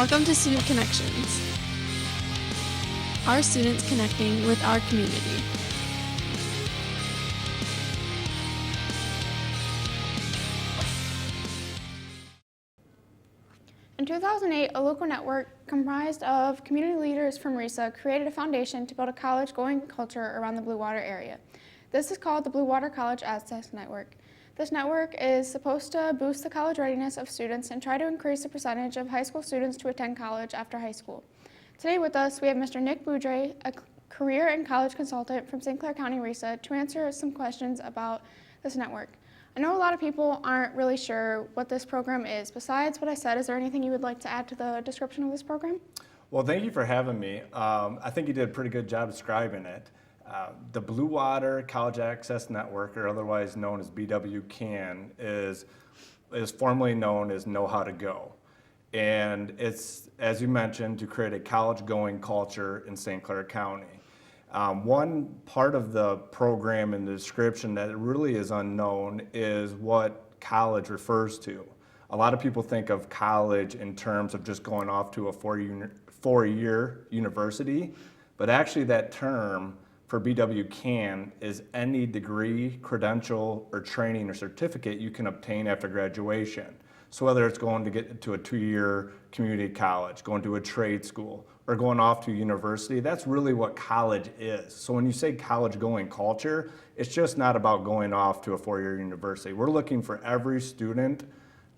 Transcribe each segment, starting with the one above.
Welcome to Student Connections, our students connecting with our community. In 2008, a local network comprised of community leaders from RISA created a foundation to build a college-going culture around the Blue Water area. This is called the Blue Water College Access Network. This network is supposed to boost the college readiness of students and try to increase the percentage of high school students to attend college after high school. Today with us, we have Mr. Nick Beaudry, a career and college consultant from St. Clair County RISA, to answer some questions about this network. I know a lot of people aren't really sure what this program is. Besides what I said, is there anything you would like to add to the description of this program? Well, thank you for having me. I think you did a pretty good job describing it. The Blue Water College Access Network, or otherwise known as BWCAN, is formerly known as Know How to Go. And it's, as you mentioned, to create a college-going culture in St. Clair County. One part of the program in the description that really is unknown is what college refers to. A lot of people think of college in terms of just going off to a four-year university, but actually that term for BWCAN is any degree, credential, or training or certificate you can obtain after graduation. So whether it's going to get to a 2-year community college, going to a trade school, or going off to university, that's really what college is. So when you say college-going culture, it's just not about going off to a 4-year university. We're looking for every student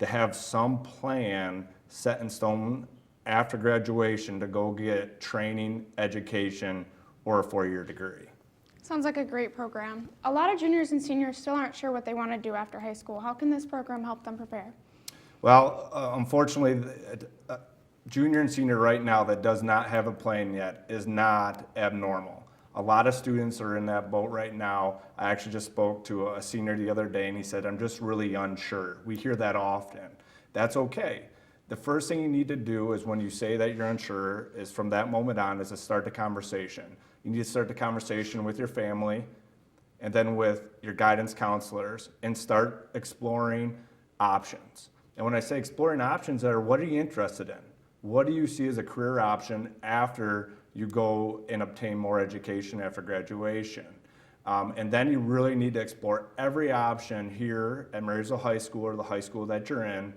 to have some plan set in stone after graduation to go get training, education, or a 4-year degree. Sounds like a great program. A lot of juniors and seniors still aren't sure what they want to do after high school. How can this program help them prepare? Well, unfortunately, junior and senior right now that does not have a plan yet is not abnormal. A lot of students are in that boat right now. I actually just spoke to a senior the other day and he said, I'm just really unsure. We hear that often. That's okay. The first thing you need to do is when you say that you're unsure is from that moment on is to start the conversation. You need to start the conversation with your family and then with your guidance counselors and start exploring options. And when I say exploring options, what are you interested in? What do you see as a career option after you go and obtain more education after graduation? And then you really need to explore every option here at Marysville High School or the high school that you're in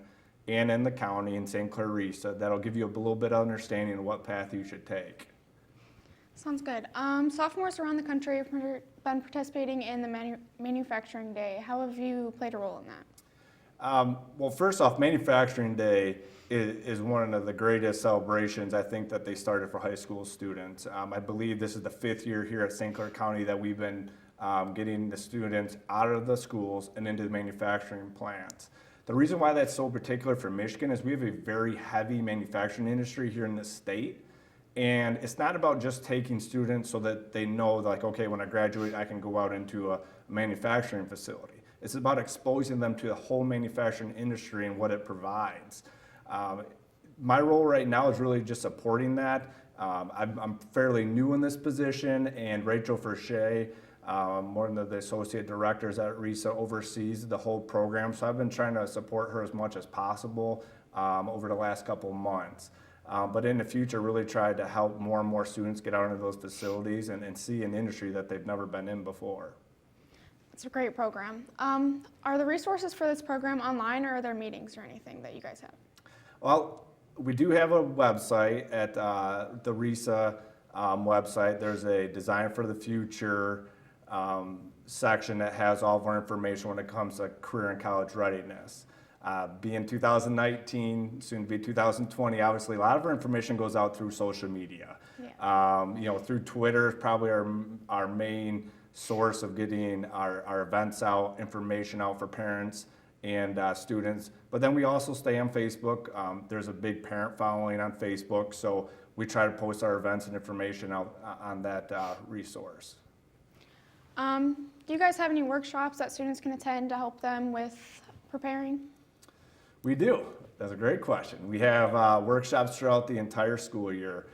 and in the county in St. Clair RISA. That'll give you a little bit of understanding of what path you should take. Sounds good. Sophomores around the country have been participating in the Manufacturing Day. How have you played a role in that? Well, first off, Manufacturing Day is one of the greatest celebrations I think that they started for high school students. I believe this is the 5th year here at St. Clair County that we've been getting the students out of the schools and into the manufacturing plants. The reason why that's so particular for Michigan is we have a very heavy manufacturing industry here in the state. And it's not about just taking students so that they know, like, okay, when I graduate, I can go out into a manufacturing facility. It's about exposing them to the whole manufacturing industry and what it provides. My role right now is really just supporting that. I'm fairly new in this position, and Rachel Verche, one of the associate directors at RISA, oversees the whole program. So I've been trying to support her as much as possible over the last couple months. But in the future, really try to help more and more students get out into those facilities and see an industry that they've never been in before. It's a great program. Are the resources for this program online, or are there meetings or anything that you guys have? Well, we do have a website at the RISA website. There's a Design for the Future section that has all of our information when it comes to career and college readiness. Being 2019, soon to be 2020, obviously a lot of our information goes out through social media. Yeah. Through Twitter is probably our main source of getting our events out, information out for parents and students. But then we also stay on Facebook. There's a big parent following on Facebook, so we try to post our events and information out on that resource. Do you guys have any workshops that students can attend to help them with preparing? We do. That's a great question. We have workshops throughout the entire school year.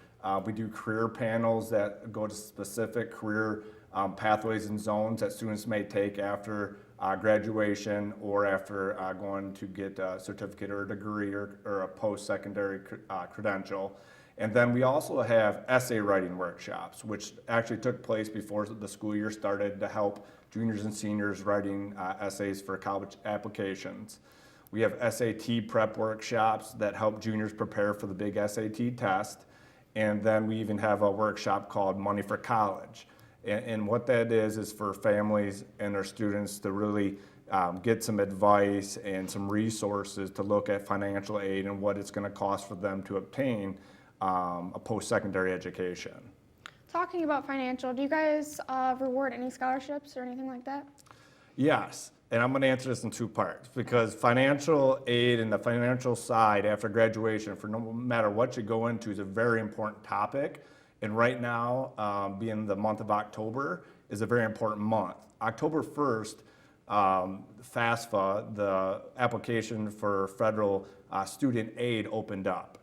We do career panels that go to specific career pathways and zones that students may take after graduation or after going to get a certificate or a degree or a post-secondary credential. And then we also have essay writing workshops, which actually took place before the school year started to help juniors and seniors writing essays for college applications. We have SAT prep workshops that help juniors prepare for the big SAT test. And then we even have a workshop called Money for College. And what that is for families and their students to really get some advice and some resources to look at financial aid and what it's going to cost for them to obtain a post-secondary education. Talking about financial, do you guys reward any scholarships or anything like that? Yes, and I'm going to answer this in two parts because financial aid and the financial side after graduation, for no matter what you go into, is a very important topic. And right now, being the month of October, is a very important month. October 1st, FAFSA, the application for federal student aid, opened up.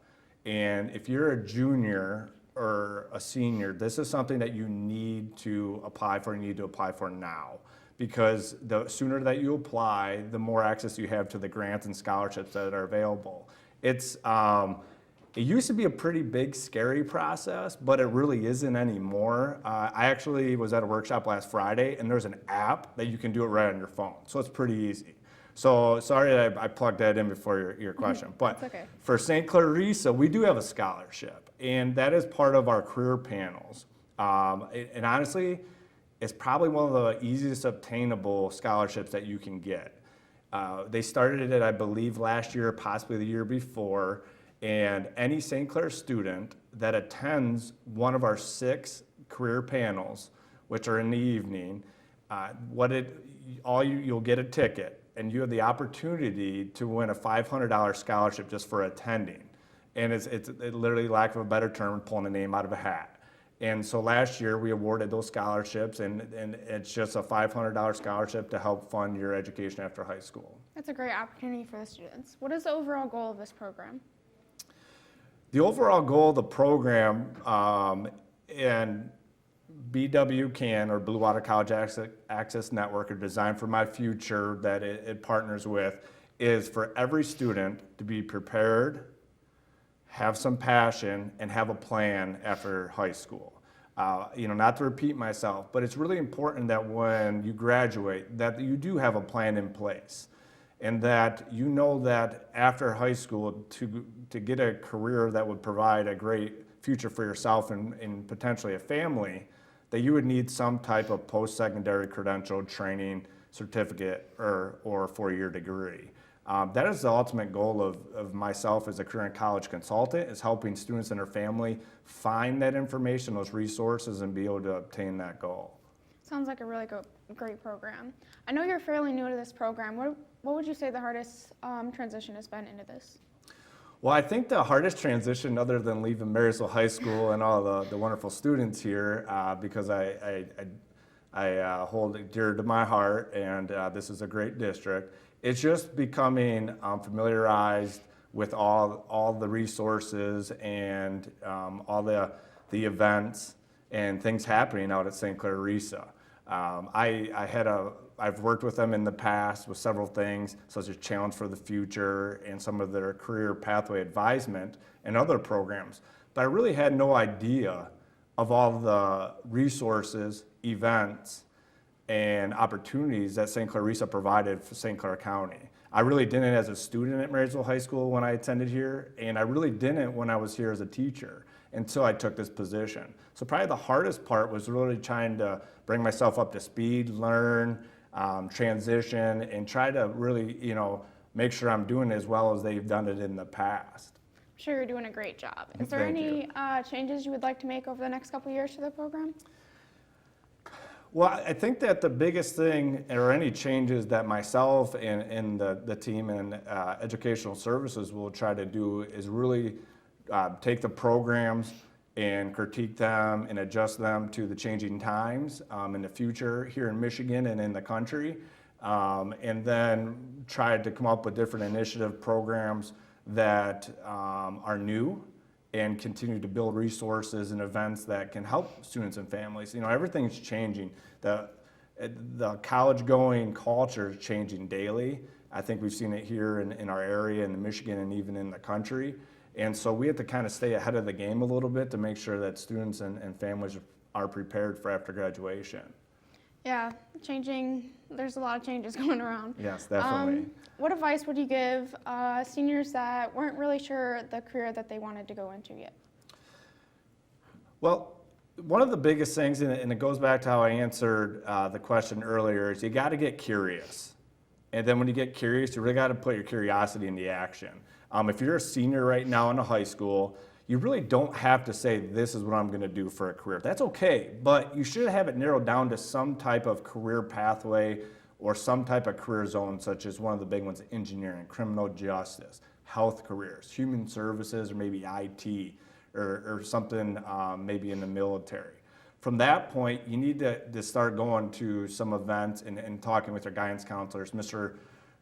And if you're a junior or a senior, this is something that you need to apply for. You need to apply for now, because the sooner that you apply, the more access you have to the grants and scholarships that are available. It used to be a pretty big, scary process, but it really isn't anymore. I actually was at a workshop last Friday, and there's an app that you can do it right on your phone, so it's pretty easy. So sorry that I plugged that in before your question, but okay. For St. Clarissa, we do have a scholarship, and that is part of our career panels. And honestly, it's probably one of the easiest obtainable scholarships that you can get. They started it, I believe, last year, possibly the year before, and any St. Clair student that attends one of our 6 career panels, which are in the evening, you'll get a ticket, and you have the opportunity to win a $500 scholarship just for attending. And it's literally, lack of a better term, pulling a name out of a hat. And so last year we awarded those scholarships, and it's just a $500 scholarship to help fund your education after high school. That's a great opportunity for the students. What is the overall goal of this program? The overall goal of the program, and BWCAN, or Blue Water College Access Network, or Design for My Future, that it partners with, is for every student to be prepared, have some passion, and have a plan after high school. Not to repeat myself, but it's really important that when you graduate, that you do have a plan in place. And that you know that after high school, to get a career that would provide a great future for yourself and potentially a family, that you would need some type of post-secondary credential, training, certificate, or 4-year degree. That is the ultimate goal of myself as a career and college consultant, is helping students and their family find that information, those resources, and be able to obtain that goal. Sounds like a really great program. I know you're fairly new to this program. What would you say the hardest transition has been into this? Well, I think the hardest transition, other than leaving Marysville High School and all the wonderful students here, because I hold it dear to my heart, and this is a great district, it's just becoming familiarized with all the resources and all the events and things happening out at St. Clarissa. I've worked with them in the past with several things, such as Challenge for the Future and some of their career pathway advisement and other programs. But I really had no idea of all the resources, events, and opportunities that St. Clarissa provided for St. Clair County. I really didn't as a student at Marysville High School when I attended here, and I really didn't when I was here as a teacher until I took this position. So probably the hardest part was really trying to bring myself up to speed, learn, transition, and try to really, make sure I'm doing it as well as they've done it in the past. I'm sure you're doing a great job. Is there Thank any you. changes you would like to make over the next couple years to the program? Well, I think that the biggest thing, or any changes that myself and the team and educational services will try to do, is really take the programs and critique them and adjust them to the changing times in the future here in Michigan and in the country, and then try to come up with different initiative programs that are new and continue to build resources and events that can help students and families. You know, everything's changing. The college-going culture is changing daily. I think we've seen it here in our area, in Michigan, and even in the country. And so we have to kind of stay ahead of the game a little bit to make sure that students and families are prepared for after graduation. Yeah, there's a lot of changes going around. Yes, definitely. What advice would you give seniors that weren't really sure the career that they wanted to go into yet? Well, one of the biggest things, and it goes back to how I answered the question earlier, is you got to get curious. And then when you get curious, you really got to put your curiosity into action. If you're a senior right now in a high school, you really don't have to say, this is what I'm going to do for a career. That's okay, but you should have it narrowed down to some type of career pathway or some type of career zone, such as one of the big ones, engineering, criminal justice, health careers, human services, or maybe IT, or something maybe in the military. From that point, you need to start going to some events and talking with your guidance counselors, Mr.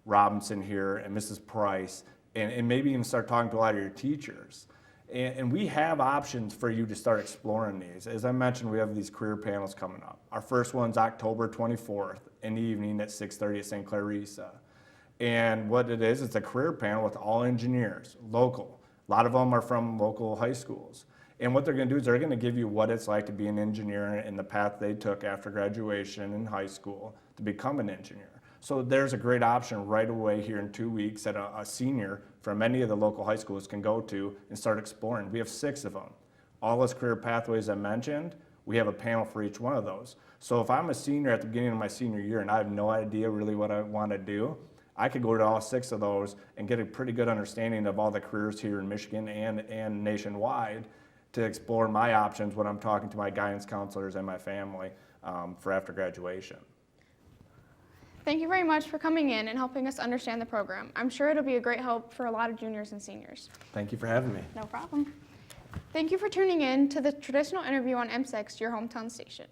Robinson here and Mrs. Price, and maybe even start talking to a lot of your teachers. And we have options for you to start exploring these. As I mentioned, we have these career panels coming up. Our first one's October 24th in the evening at 6:30 at St. Clair RISA. And what it is, it's a career panel with all engineers, local. A lot of them are from local high schools. And what they're going to do is they're going to give you what it's like to be an engineer and the path they took after graduation in high school to become an engineer. So there's a great option right away here in 2 weeks that a senior from any of the local high schools can go to and start exploring. We have 6 of them. All those career pathways I mentioned, we have a panel for each one of those. So if I'm a senior at the beginning of my senior year and I have no idea really what I want to do, I could go to all 6 of those and get a pretty good understanding of all the careers here in Michigan and nationwide to explore my options when I'm talking to my guidance counselors and my family for after graduation. Thank you very much for coming in and helping us understand the program. I'm sure it'll be a great help for a lot of juniors and seniors. Thank you for having me. No problem. Thank you for tuning in to the traditional interview on M6, your hometown station.